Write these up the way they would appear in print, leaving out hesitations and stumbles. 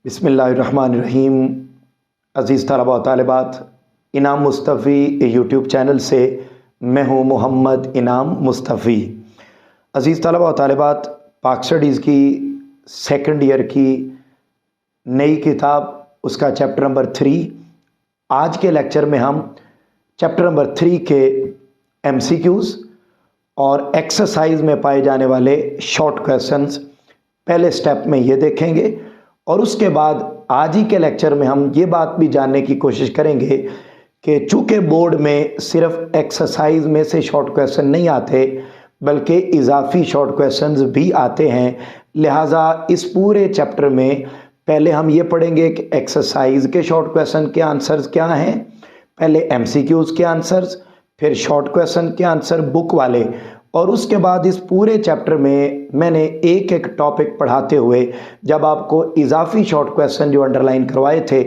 बिस्मिल्लाहिर्रहमानिर्रहीम। अज़ीज़ तलबा व तालिबात, इनाम मुस्तफ़ी यूट्यूब चैनल से मैं हूँ मोहम्मद इनाम मुस्तफ़ी। अज़ीज़ तलबा व तालिबात, पाक स्टडीज़ की सेकंड ईयर की नई किताब उसका चैप्टर नंबर 3, आज के लेक्चर में हम चैप्टर नंबर 3 के MCQs और एक्सरसाइज में पाए जाने वाले शॉर्ट क्वेश्चंस पहले स्टेप में ये देखेंगे और उसके बाद आज ही के लेक्चर में हम ये बात भी जानने की कोशिश करेंगे कि चूँकि बोर्ड में सिर्फ एक्सरसाइज में से शॉर्ट क्वेश्चन नहीं आते बल्कि इजाफी शॉर्ट क्वेश्चंस भी आते हैं, लिहाजा इस पूरे चैप्टर में पहले हम ये पढ़ेंगे कि एक्सरसाइज के शॉर्ट क्वेश्चन के आंसर्स क्या हैं, पहले MCQs के आंसर्स, फिर शॉर्ट क्वेश्चन के आंसर बुक वाले, और उसके बाद इस पूरे चैप्टर में मैंने एक एक टॉपिक पढ़ाते हुए जब आपको इजाफी शॉर्ट क्वेश्चन जो अंडरलाइन करवाए थे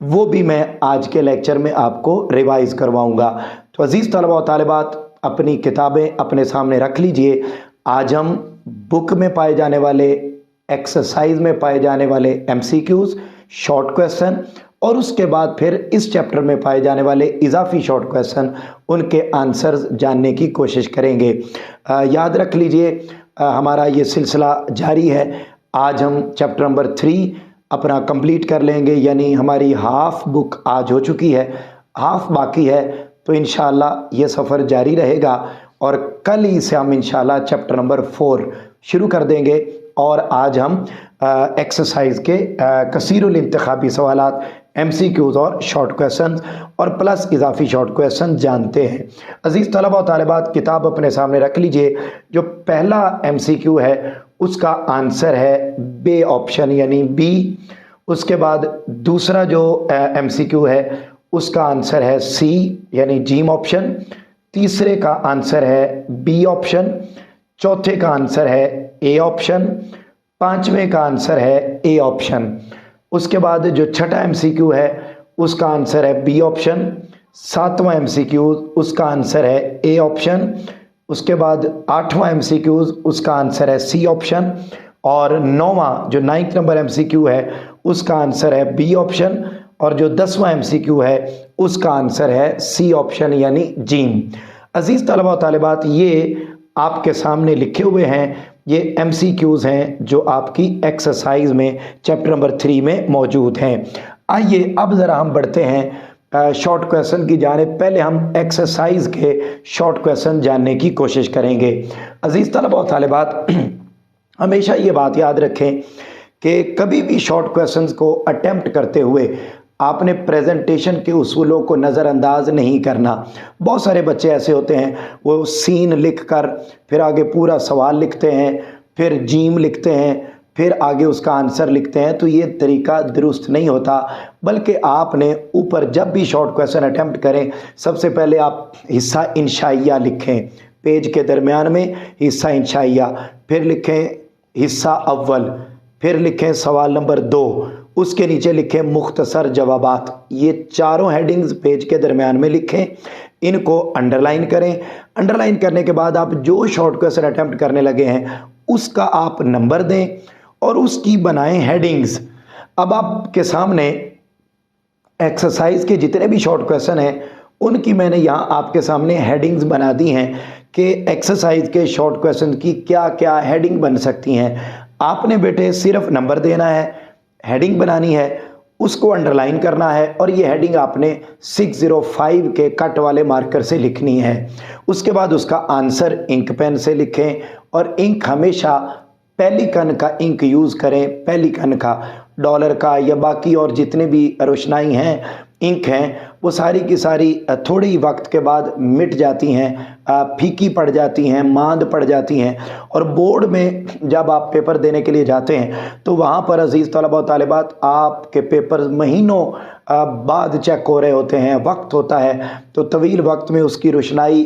वो भी मैं आज के लेक्चर में आपको रिवाइज करवाऊंगा। तो अजीज़ तलबा व तालिबात, अपनी किताबें अपने सामने रख लीजिए। आज हम बुक में पाए जाने वाले, एक्सरसाइज में पाए जाने वाले MCQs, शॉर्ट क्वेश्चन और उसके बाद फिर इस चैप्टर में पाए जाने वाले इजाफी शॉर्ट क्वेश्चन, उनके आंसर्स जानने की कोशिश करेंगे। याद रख लीजिए, हमारा ये सिलसिला जारी है। आज हम चैप्टर नंबर 3 अपना कंप्लीट कर लेंगे, यानी हमारी हाफ बुक आज हो चुकी है, हाफ बाकी है। तो इंशाल्लाह ये सफ़र जारी रहेगा और कल ही से हम इंशाल्लाह चैप्टर नंबर 4 शुरू कर देंगे। और आज हम एक्सरसाइज के कसीरुल इंतखाबी सवालात, MCQs और शॉर्ट क्वेश्चन और प्लस इजाफी शॉर्ट क्वेश्चन जानते हैं। अजीज़ तलबा व तालिबात, किताब अपने सामने रख लीजिए। जो पहला MCQ है उसका आंसर है बे ऑप्शन यानी B। उसके बाद दूसरा जो MCQ है उसका आंसर है C यानी जीम ऑप्शन। तीसरे का आंसर है B ऑप्शन। चौथे का आंसर है A ऑप्शन। पांचवें का आंसर है A ऑप्शन। उसके बाद जो छठा MCQ है उसका आंसर है B ऑप्शन। सातवां MCQ उसका आंसर है A ऑप्शन। उसके बाद आठवां MCQ उसका आंसर है C ऑप्शन। और नौवां जो 9th नंबर MCQ है उसका आंसर है B ऑप्शन। और जो 10वां MCQ है उसका आंसर है C ऑप्शन यानी जीम। अजीज़ तलबा व तालिबात, ये आपके सामने लिखे हुए हैं, ये MCQs हैं जो आपकी एक्सरसाइज में चैप्टर नंबर 3 में मौजूद हैं। आइए अब ज़रा हम बढ़ते हैं शॉर्ट क्वेश्चन की जानिब। पहले हम एक्सरसाइज के शॉर्ट क्वेश्चन जानने की कोशिश करेंगे। अजीज़ तलबा व तालिबात, हमेशा ये बात याद रखें कि कभी भी शॉर्ट क्वेश्चंस को अटेम्प्ट करते हुए आपने प्रेजेंटेशन के उसूलों को नज़रअंदाज नहीं करना। बहुत सारे बच्चे ऐसे होते हैं, वो सीन लिख कर फिर आगे पूरा सवाल लिखते हैं, फिर जीम लिखते हैं, फिर आगे उसका आंसर लिखते हैं। तो ये तरीका दुरुस्त नहीं होता, बल्कि आपने ऊपर जब भी शॉर्ट क्वेश्चन अटेम्प्ट करें सबसे पहले आप हिस्सा इंशाइया लिखें, पेज के दरमियान में हिस्सा इंशाइया, फिर लिखें हिस्सा अव्वल, फिर लिखें सवाल नंबर 2, उसके नीचे लिखें मुख्तसर जवाबात। ये चारों हेडिंग्स पेज के दरमियान में लिखें, इनको अंडरलाइन करें। अंडरलाइन करने के बाद आप जो शॉर्ट क्वेश्चन अटेम्प्ट करने लगे हैं उसका आप नंबर दें और उसकी बनाएं हेडिंग्स। अब आपके सामने एक्सरसाइज के जितने भी शॉर्ट क्वेश्चन हैं उनकी मैंने यहाँ आपके सामने हेडिंग्स बना दी हैं कि एक्सरसाइज के शॉर्ट क्वेश्चन की क्या क्या हेडिंग बन सकती हैं। आपने बेटे सिर्फ नंबर देना है, हेडिंग बनानी है, उसको अंडरलाइन करना है और ये हेडिंग आपने 605 के कट वाले मार्कर से लिखनी है। उसके बाद उसका आंसर इंक पेन से लिखें और इंक हमेशा पेलिकन का इंक यूज़ करें, पेलिकन का, डॉलर का या बाकी और जितने भी रोशनाई हैं इंक हैं वो सारी की सारी थोड़े ही वक्त के बाद मिट जाती हैं, फीकी पड़ जाती हैं, मांद पड़ जाती हैं। और बोर्ड में जब आप पेपर देने के लिए जाते हैं तो वहाँ पर अजीज़ तलबा व तालिबात आपके पेपर महीनों बाद चेक हो रहे होते हैं, वक्त होता है, तो तवील वक्त में उसकी रोशनाई,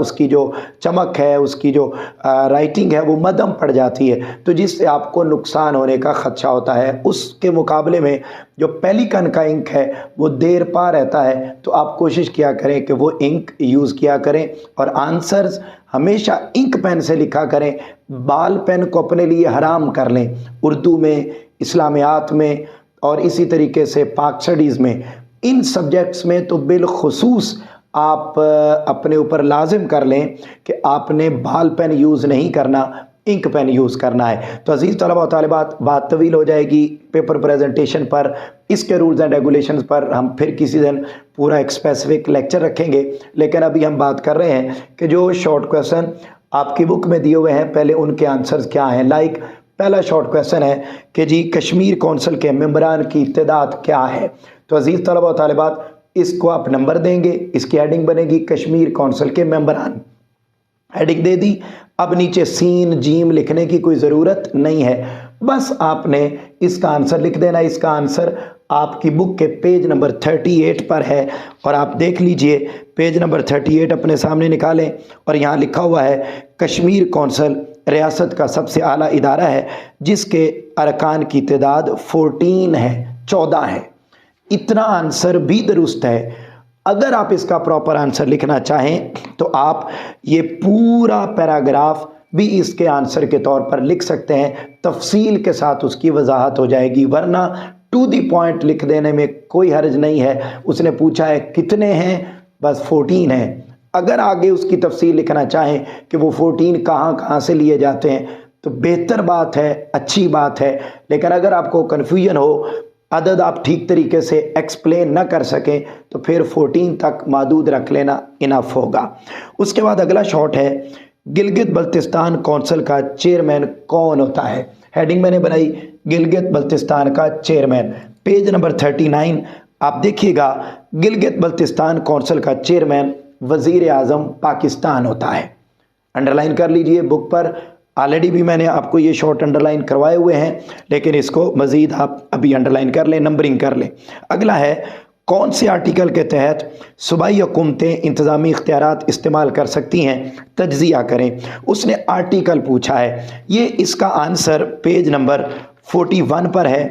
उसकी जो चमक है, उसकी जो राइटिंग है वो मदम पड़ जाती है, तो जिससे आपको नुकसान होने का ख़दशा होता है। उसके मुकाबले में जो पेलिकन का इंक है वो देर पा रहता है, तो आप कोशिश किया करें कि वो इंक यूज़ किया करें और आंसर्स हमेशा इंक पेन से लिखा करें। बाल पेन को अपने लिए हराम कर लें। उर्दू में, इस्लामियात में, और इसी तरीके से पाक स्टडीज़ में, इन सब्जेक्ट्स में तो बिलखुसूस आप अपने ऊपर लाजिम कर लें कि आपने बाल पेन यूज़ नहीं करना, इंक पेन यूज़ करना है। तो अजीज़ तलबा व तालिबात, बात तवील हो जाएगी पेपर प्रेजेंटेशन पर, इसके रूल्स एंड रेगुलेशंस पर हम फिर किसी दिन पूरा एक स्पेसिफिक लेक्चर रखेंगे। लेकिन अभी हम बात कर रहे हैं कि जो शॉर्ट क्वेश्चन आपकी बुक में दिए हुए हैं, पहले उनके आंसर्स क्या हैं। लाइक पहला शॉर्ट क्वेश्चन है कि जी कश्मीर कौंसिल के मेंबरान की तादाद क्या है। तो अजीज़ तलबा व तालिबात, इसको आप नंबर देंगे, इसकी हेडिंग बनेगी कश्मीर कौंसिल के मेंबरान, हेडिंग दे दी। अब नीचे सीन जीम लिखने की कोई ज़रूरत नहीं है, बस आपने इसका आंसर लिख देना। इसका आंसर आपकी बुक के पेज नंबर 38 पर है और आप देख लीजिए, पेज नंबर 38 अपने सामने निकालें और यहाँ लिखा हुआ है कश्मीर कौंसिल रियासत का सबसे आला इदारा है जिसके अरकान की तादाद 14 है, 14 है। इतना आंसर भी दुरुस्त है। अगर आप इसका प्रॉपर आंसर लिखना चाहें तो आप ये पूरा पैराग्राफ भी इसके आंसर के तौर पर लिख सकते हैं, तफसील के साथ उसकी वजाहत हो जाएगी। वरना टू द पॉइंट लिख देने में कोई हर्ज नहीं है। उसने पूछा है कितने हैं, बस 14 हैं। अगर आगे उसकी तफसील लिखना चाहें कि वो 14 कहाँ से लिए जाते हैं तो बेहतर बात है, अच्छी बात है। लेकिन अगर आपको कन्फ्यूजन हो, अदद आप ठीक तरीके से एक्सप्लेन ना कर सकें, तो फिर 14 तक मादूद रख लेना इनफ होगा। उसके बाद अगला शॉट है गिलगित बल्तिस्तान कौंसिल का चेयरमैन कौन होता है। हेडिंग मैंने बनाई गिलगित बल्तिस्तान का चेयरमैन, पेज नंबर 39। आप देखिएगा गिलगित बल्तिस्तान कौंसिल का चेयरमैन वज़ीर आज़म पाकिस्तान होता है। अंडरलाइन कर लीजिए बुक पर, ऑलरेडी भी मैंने आपको ये शॉर्ट अंडरलाइन करवाए हुए हैं, लेकिन इसको मज़ीद आप अभी अंडरलाइन कर लें, नंबरिंग कर लें। अगला है कौन से आर्टिकल के तहत सूबाई हुकूमतें इंतज़ामी इख्तियारात इस्तेमाल कर सकती हैं, तज्ज़िया करें। उसने आर्टिकल पूछा है, ये इसका आंसर पेज नंबर 41 पर है।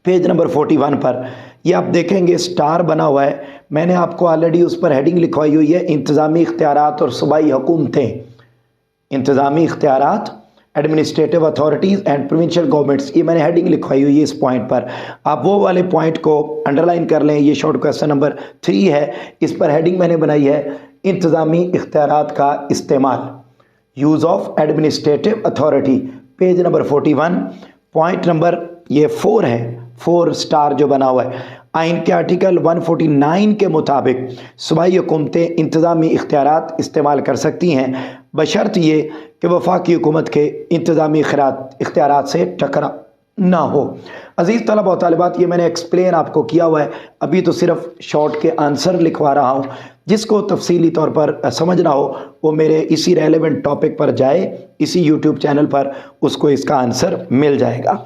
पेज नंबर 41 पर ये आप देखेंगे स्टार बना हुआ है, मैंने आपको ऑलरेडी उस पर हेडिंग लिखवाई हुई है इंतज़ामी इख्तियारात और सूबाई हुकूमतें, इंतज़ामी इख्तियारात, administrative authorities and provincial governments, ये मैंने हेडिंग लिखवाई हुई है इस पॉइंट पर। आप वो वाले पॉइंट को अंडरलाइन कर लें। ये शॉर्ट क्वेश्चन नंबर 3 है, इस पर हेडिंग मैंने बनाई है इंतज़ामी इख्तियारात का इस्तेमाल, use of administrative authority, page number 41, point number ये 4 है, 4 स्टार जो बना हुआ है। आइन के आर्टिकल 149 के मुताबिक सूबाई हुकूमतें इंतज़ामी इख्तियारात इस्तेमाल कर सकती हैं बशर्त ये कि वफाकी हुकूमत के इंतज़ामी इख्तियारात से टकरा ना हो। अज़ीज़ तलबा व तालिबात, ये मैंने एक्सप्लेन आपको किया हुआ है, अभी तो सिर्फ शॉर्ट के आंसर लिखवा रहा हूँ। जिसको तफसीली तौर पर समझना हो वो मेरे इसी रेलेवेंट टॉपिक पर जाए, इसी यूट्यूब चैनल पर उसको इसका आंसर मिल जाएगा।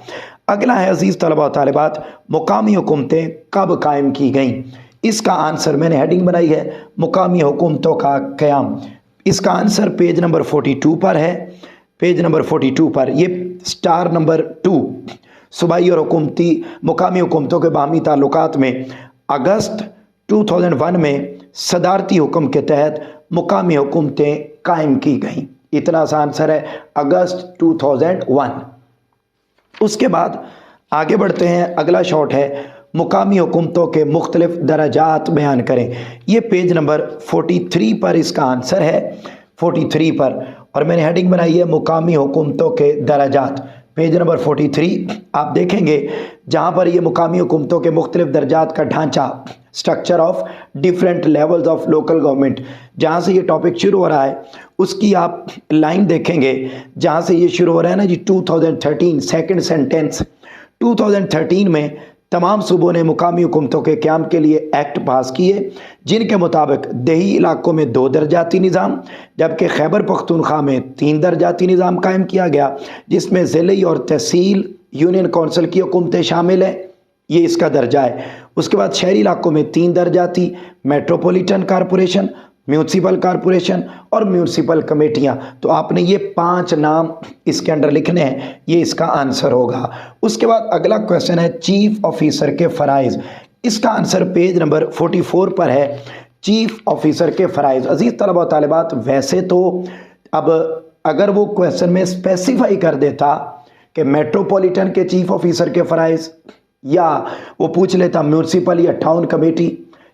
अगला है अज़ीज़ तलबा व तालिबात, मुकामी हुकूमतें कब कायम की गईं। इसका आंसर मैंने हेडिंग बनाई है मुकामी हुकूमतों का क़याम। इसका आंसर पेज नंबर 42 पर है, पेज नंबर 42 पर ये स्टार नंबर 2, सूबाई और हुकूमती मुकामी हुकूमतों के बाहमी ताल्लुकात में अगस्त 2001 में सदारती हुक्म के तहत मुकामी हुकूमतें कायम की गईं। इतना सा आंसर है, अगस्त 2001। उसके बाद आगे बढ़ते हैं, अगला शॉर्ट है मुकामी हुकूमतों के मुख्तलिफ दराजात बयान करें। ये पेज नंबर 43 पर इसका आंसर है, 43 पर, और मैंने हेडिंग बनाई है मुकामी हुकूमतों के दराजात, पेज नंबर 43। आप देखेंगे जहाँ पर ये मुकामी हुकूमतों के मुख्तलिफ दर्जात का ढांचा, structure of different levels of local government, जहाँ से ये टॉपिक शुरू हो रहा है उसकी आप लाइन देखेंगे जहाँ से ये शुरू हो रहा है ना जी, 2013 सेकंड सेंटेंस, 2013 में तमाम सूबों ने मुकामी हुकूमतों के क़याम के लिए एक्ट पास किए जिनके मुताबिक देही इलाकों में 2 दर्जाती निज़ाम जबकि खैबर पख्तूनख्वा में 3 दर्जाती निज़ाम कायम किया गया जिसमें ज़िले और तहसील यूनियन कौंसिल की हुकूमतें शामिल हैं, ये इसका दर्जा है। उसके बाद शहरी इलाकों में 3 दर्जाती मेट्रोपॉलिटन कॉरपोरेशन, म्यूनसिपल कॉरपोरेशन और म्यूनसिपल कमेटियां। तो आपने ये 5 नाम इसके अंडर लिखने हैं, ये इसका आंसर होगा। उसके बाद अगला क्वेश्चन है चीफ ऑफिसर के फ़राइज़। इसका आंसर पेज नंबर 44 पर है, चीफ ऑफिसर के फ़राइज़। अजीज़ तलबा व तालिबात, वैसे तो अब अगर वो क्वेश्चन में स्पेसिफाई कर देता कि मेट्रोपॉलिटन के चीफ ऑफिसर के फ़राइज़ या वो पूछ लेता म्यूनसिपल या टाउन कमेटी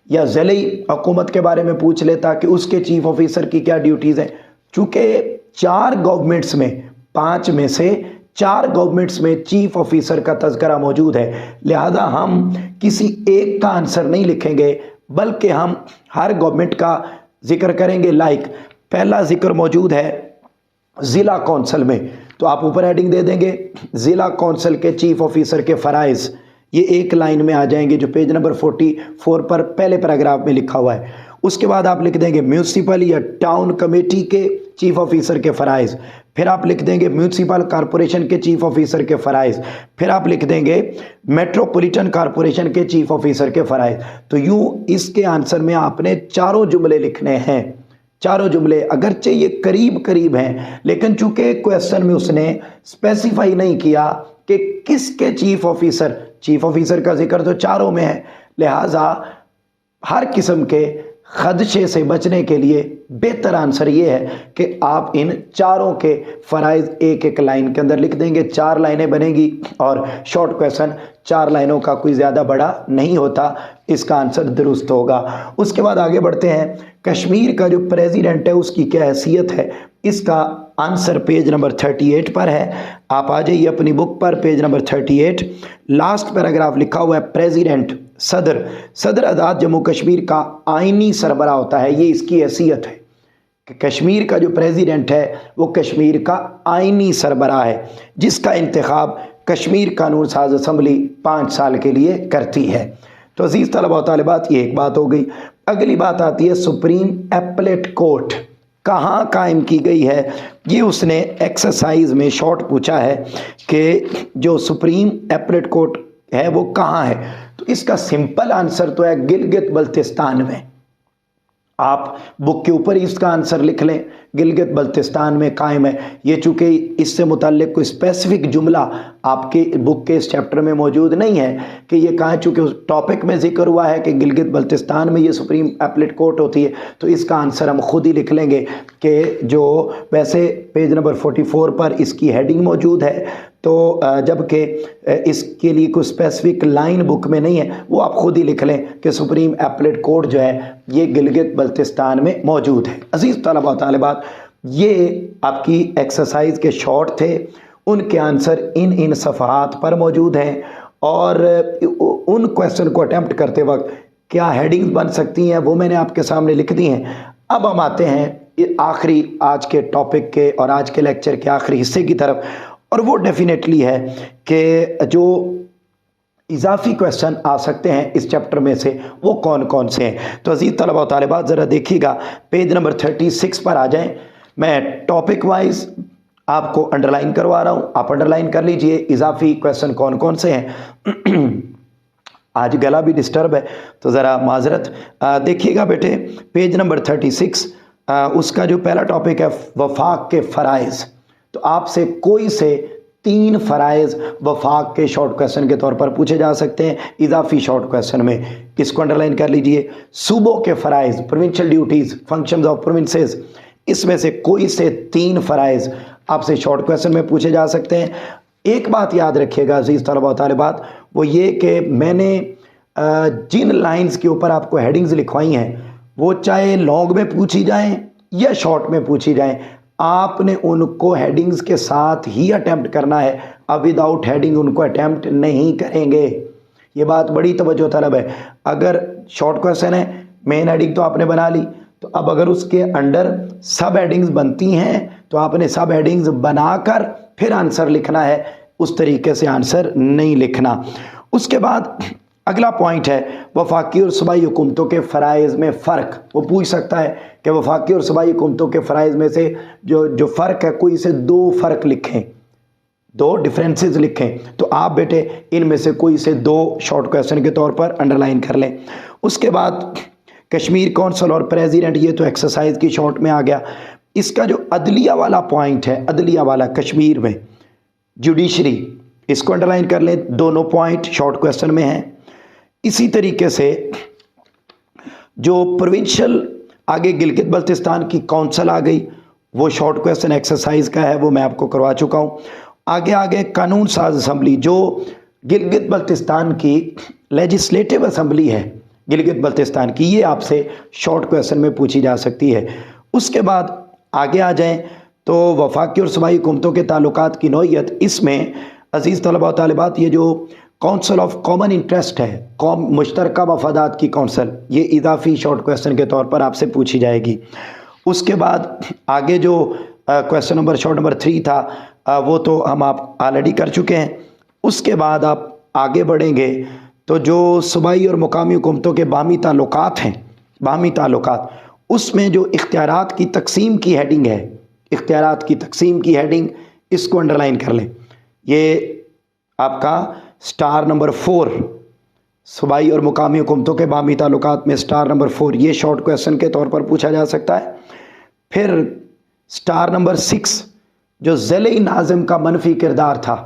या ज़िले हुकूमत के बारे में पूछ लेता कि उसके चीफ ऑफिसर की क्या ड्यूटीज़ हैं। चूँकि 4 गवर्नमेंट्स में, 5 में से 4 गवर्नमेंट्स में चीफ ऑफिसर का तज़किरा मौजूद है, लिहाजा हम किसी एक का आंसर नहीं लिखेंगे बल्कि हम हर गवर्नमेंट का जिक्र करेंगे। लाइक पहला जिक्र मौजूद है ज़िला कौंसल में, तो आप ऊपर हेडिंग दे देंगे ज़िला कौंसल के चीफ ऑफिसर के फ़राइज़, ये एक लाइन में आ जाएंगे जो पेज नंबर 44 पर पहले पैराग्राफ में लिखा हुआ है। उसके बाद आप लिख देंगे म्यूनसिपल या टाउन कमेटी के चीफ ऑफिसर के फ़राइज़, फिर आप लिख देंगे म्यूनसिपल कॉरपोरेशन के चीफ ऑफिसर के फ़राइज़, फिर आप लिख देंगे मेट्रोपॉलिटन कॉरपोरेशन के चीफ ऑफिसर के फ़राइज़। तो यूँ इसके आंसर में आपने चारों जुमले लिखने हैं। चारों जुमले अगरचे ये करीब करीब हैं, लेकिन चूंकि क्वेश्चन में उसने स्पेसिफाई नहीं किया कि किसके चीफ ऑफिसर का जिक्र तो चारों में है, लिहाजा हर किस्म के खदशे से बचने के लिए बेहतर आंसर ये है कि आप इन चारों के फ़राइज़ एक एक लाइन के अंदर लिख देंगे। 4 लाइनें बनेगी और शॉर्ट क्वेश्चन 4 लाइनों का कोई ज़्यादा बड़ा नहीं होता, इसका आंसर दुरुस्त होगा। उसके बाद आगे बढ़ते हैं, कश्मीर का जो प्रेसिडेंट है उसकी क्या हैसियत है, इसका आंसर पेज नंबर 38 पर है। आप आ जाइए अपनी बुक पर, पेज नंबर 38 लास्ट पैराग्राफ लिखा हुआ है प्रेसिडेंट सदर आज़ाद जम्मू कश्मीर का आईनी सरबरा होता है। ये इसकी हैसियत है कि कश्मीर का जो प्रेसिडेंट है वो कश्मीर का आईनी सरबरा है, जिसका इंतखाब कश्मीर कानून साज असम्बली 5 साल के लिए करती है। तो अजीज़ तलबा व तालिबात, ये एक बात हो गई। अगली बात आती है सुप्रीम एपलेट कोर्ट कहाँ कायम की गई है। ये उसने एक्सरसाइज में शॉर्ट पूछा है कि जो सुप्रीम एपलेट कोर्ट है वो कहाँ है। तो इसका सिंपल आंसर तो है गिलगित बल्तिस्तान में। आप बुक के ऊपर ही इसका आंसर लिख लें, गिलगित बल्तिस्तान में कायम है। ये चूँकि इससे मुताल्लिक कोई स्पेसिफिक जुमला आपके बुक के इस चैप्टर में मौजूद नहीं है कि ये कहाँ, चूँकि उस टॉपिक में जिक्र हुआ है कि गिलगित बल्तिस्तान में ये सुप्रीम एपलेट कोर्ट होती है, तो इसका आंसर हम खुद ही लिख लेंगे कि जो वैसे पेज नंबर 44 पर इसकी हेडिंग मौजूद है, तो जबकि इसके लिए कोई स्पेसिफिक लाइन बुक में नहीं है, वो आप खुद ही लिख लें कि सुप्रीम एपलेट कोर्ट जो है ये गिलगित बल्तिस्तान में मौजूद है। अजीज़ तलबा व तालिबात, ये आपकी एक्सरसाइज के शॉर्ट थे, उनके आंसर इन सफ़हात पर मौजूद हैं और उन क्वेश्चन को अटैम्प्ट करते वक्त क्या हेडिंग्स बन सकती हैं वो मैंने आपके सामने लिख दी हैं। अब हम आते हैं आखिरी आज के टॉपिक के और आज के लेक्चर के आखिरी हिस्से की तरफ, और वो डेफिनेटली है कि जो इजाफी क्वेश्चन आ सकते हैं इस चैप्टर में से वो कौन कौन से हैं। तो अजीज़ तलबा व तालिबात, ज़रा देखिएगा पेज नंबर 36 पर आ जाएं। मैं टॉपिक वाइज आपको अंडरलाइन करवा रहा हूँ, आप अंडरलाइन कर लीजिए इजाफी क्वेश्चन कौन कौन से हैं। आज गला भी डिस्टर्ब है तो ज़रा माजरत। देखिएगा बेटे, पेज नंबर 36 उसका जो पहला टॉपिक है वफाक के फ़राइज़। तो आपसे कोई से 3 फ़राइज़ वफाक के शॉर्ट क्वेश्चन के तौर पर पूछे जा सकते हैं इजाफी शॉर्ट क्वेश्चन में। इसको अंडरलाइन कर लीजिए। सूबों के फ़राइज़, provincial duties, functions of provinces, इसमें से कोई से 3 फ़राइज़ आपसे शॉर्ट क्वेश्चन में पूछे जा सकते हैं। एक बात याद रखिएगा अजीज़ तलबा व तालिबात, वो ये कि मैंने जिन लाइन्स के ऊपर आपको हेडिंग्स लिखवाई हैं वो चाहे लॉन्ग में पूछी जाएँ या शॉर्ट में पूछी जाएँ, आपने उनको हेडिंग्स के साथ ही अटैम्प्ट करना है। अब विदाउट हेडिंग उनको अटैम्प्ट नहीं करेंगे। ये बात बड़ी तवज्जो तलब है। अगर शॉर्ट क्वेश्चन है, मेन हेडिंग तो आपने बना ली, तो अब अगर उसके अंडर सब हेडिंग्स बनती हैं तो आपने सब हेडिंग्स बनाकर फिर आंसर लिखना है, उस तरीके से आंसर नहीं लिखना। उसके बाद अगला पॉइंट है वफाकी और सूबाई हुकूमतों के फ़राइज़ में फ़र्क। वो पूछ सकता है कि वफाकी और सूबाई हुकूमतों के फ़राइज़ में से जो फ़र्क है, कोई से 2 फ़र्क लिखें, 2 डिफरेंसेस लिखें। तो आप बेटे इनमें से कोई से 2 शॉर्ट क्वेश्चन के तौर पर अंडरलाइन कर लें। उसके बाद कश्मीर कौंसल और प्रेसिडेंट, ये तो एक्सरसाइज की शॉर्ट में आ गया। इसका जो अदलिया वाला पॉइंट है, अदलिया वाला कश्मीर में जुडिशरी, इसको अंडरलाइन कर लें। दोनों पॉइंट शॉर्ट क्वेश्चन में हैं। इसी तरीके से जो प्रोविंशियल आगे गिलगित बल्तिस्तान की कौंसल आ गई, वो शॉर्ट क्वेश्चन एक्सरसाइज का है, वो मैं आपको करवा चुका हूँ। आगे कानून साज असम्बली, जो गिलगित बल्तिस्तान की लेजिस्लेटिव असम्बली है गिलगित बल्तिस्तान की, ये आपसे शॉर्ट क्वेश्चन में पूछी जा सकती है। उसके बाद आगे आ जाएं तो वफाकी और सूबाई हुकूमतों के ताल्लुकात की नौइयत, इसमें अजीज़ तलबा व तालिबात ये जो काउंसिल ऑफ कॉमन इंटरेस्ट है, कौम मुश्तरका मफादात की काउंसिल, ये इजाफी शॉर्ट क्वेश्चन के तौर पर आपसे पूछी जाएगी। उसके बाद आगे जो क्वेश्चन नंबर शॉर्ट नंबर 3 था वो तो हम आप ऑलरेडी कर चुके हैं। उसके बाद आप आगे बढ़ेंगे तो जो सूबाई और मुकामी हुकूमतों के बाहमी ताल्लुकात हैं, बाहमी ताल्लुकात, उसमें जो इख्तियारात की तकसीम की हेडिंग है, इख्तियारात की तकसीम की हेडिंग, इसको अंडरलाइन कर लें। ये आपका स्टार नंबर 4, सूबाई और मुकामी हुकूमतों के बाहमी ताल्लुकात में स्टार नंबर 4, ये शॉर्ट क्वेश्चन के तौर पर पूछा जा सकता है। फिर स्टार नंबर 6 जो ज़िले नाज़िम का मनफी किरदार था,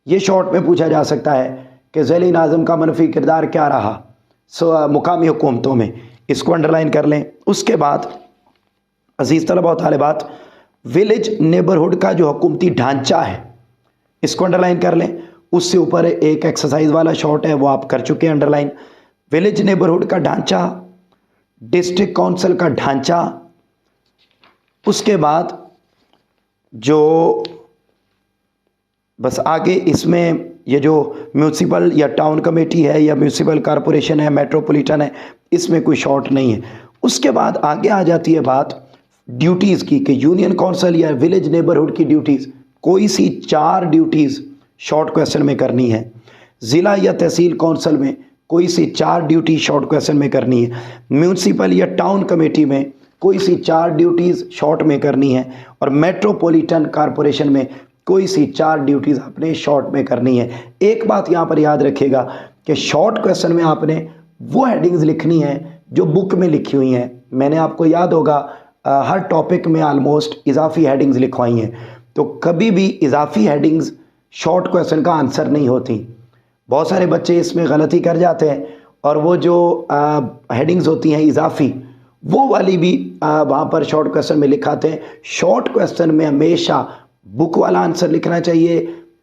ये शॉर्ट में पूछा जा सकता है कि ज़िले नाज़िम का मनफी किरदार क्या रहा मुकामी हुकूमतों में, इसको अंडरलाइन कर लें। उसके बाद अजीज़ तलबा व तालिबात, विलेज नेबरहुड का जो हुकूमती ढांचा है, इसको अंडरलाइन कर लें। उससे ऊपर एक एक्सरसाइज वाला शॉर्ट है, वो आप कर चुके हैं अंडरलाइन। विलेज नेबरहुड का ढांचा, डिस्ट्रिक्ट काउंसिल का ढांचा, उसके बाद जो बस आगे इसमें ये जो म्यूनसिपल या टाउन कमेटी है या म्यूनसिपल कॉरपोरेशन है, मेट्रोपॉलिटन है, इसमें कोई शॉर्ट नहीं है। उसके बाद आगे आ जाती है बात ड्यूटीज़ की कि यूनियन काउंसिल या विलेज नेबरहुड की ड्यूटीज़, कोई सी 4 ड्यूटीज़ शॉर्ट क्वेश्चन में करनी है। ज़िला या तहसील काउंसिल में कोई सी 4 ड्यूटी शॉर्ट क्वेश्चन में करनी है। म्यूनसिपल या टाउन कमेटी में कोई सी 4 ड्यूटीज़ शॉर्ट में करनी है। और मेट्रोपॉलिटन कॉरपोरेशन में कोई सी 4 ड्यूटीज़ आपने शॉर्ट में करनी है। एक बात यहाँ पर याद रखिएगा कि शॉर्ट क्वेश्चन में आपने वो हेडिंग्स लिखनी है जो बुक में लिखी हुई हैं। मैंने आपको याद होगा हर टॉपिक में आलमोस्ट इजाफी हेडिंग्स लिखवाई हैं, तो कभी भी इजाफी हेडिंग्स शॉर्ट क्वेश्चन का आंसर नहीं होती। बहुत सारे बच्चे इसमें गलती कर जाते हैं और वो जो हेडिंग्स होती हैं इजाफी, वो वाली भी वहाँ पर शॉर्ट क्वेश्चन में लिखाते हैं। शॉर्ट क्वेश्चन में हमेशा बुक वाला आंसर लिखना चाहिए,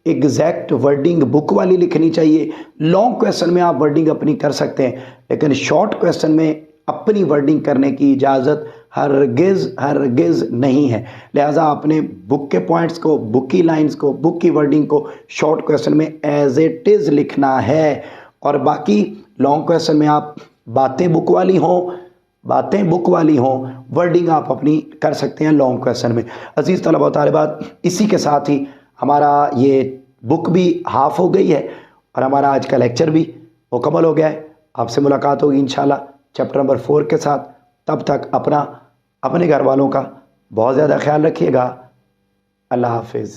एग्जैक्ट वर्डिंग बुक वाली लिखनी चाहिए। लॉन्ग क्वेश्चन में आप वर्डिंग अपनी कर सकते हैं, लेकिन शॉर्ट क्वेश्चन में अपनी वर्डिंग करने की इजाज़त हरगिज़ नहीं है। लिहाजा आपने बुक के पॉइंट्स को, बुक की लाइंस को, बुक की वर्डिंग को शॉर्ट क्वेश्चन में एज इट इज़ लिखना है। और बाकी लॉन्ग क्वेश्चन में आप बातें बुक वाली हों, वर्डिंग आप अपनी कर सकते हैं लॉन्ग क्वेश्चन में। अजीज़ तलबा व तालिबात, इसी के साथ ही हमारा ये बुक भी हाफ़ हो गई है और हमारा आज का लेक्चर भी मुकम्मल हो गया है। आपसे मुलाकात होगी इंशाल्लाह चैप्टर नंबर 4 के साथ। तब तक अपने घर वालों का बहुत ज़्यादा ख्याल रखिएगा। अल्लाह हाफिज़।